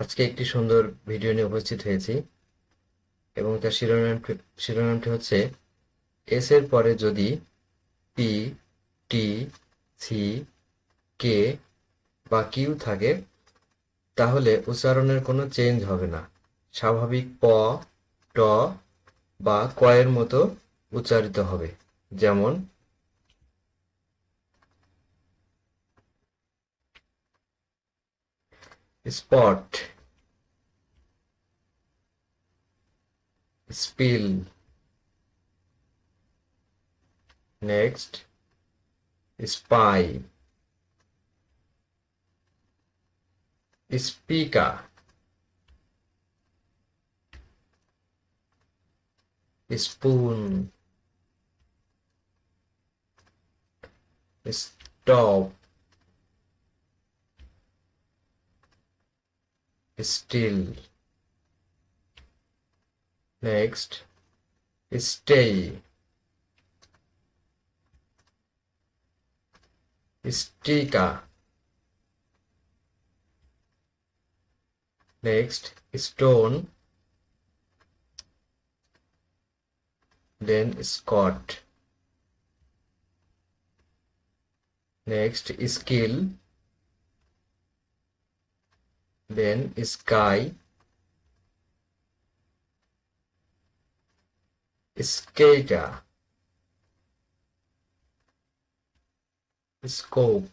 আজকে একটি সুন্দর ভিডিও নিয়ে উপস্থিত হয়েছি এবং তার শিরোনামটি হচ্ছে এস এর পরে যদি পি, টি, সি, কে বা কিউ থাকে তাহলে উচ্চারণের কোনো চেঞ্জ হবে না। স্বাভাবিক প, ট বা ক এর মতো উচ্চারিত হবে। যেমন spot, spill, next spy, speaker, spoon, stop, still, next stay, sticker, next stone, then Scott, next skill, then sky, skater, scope,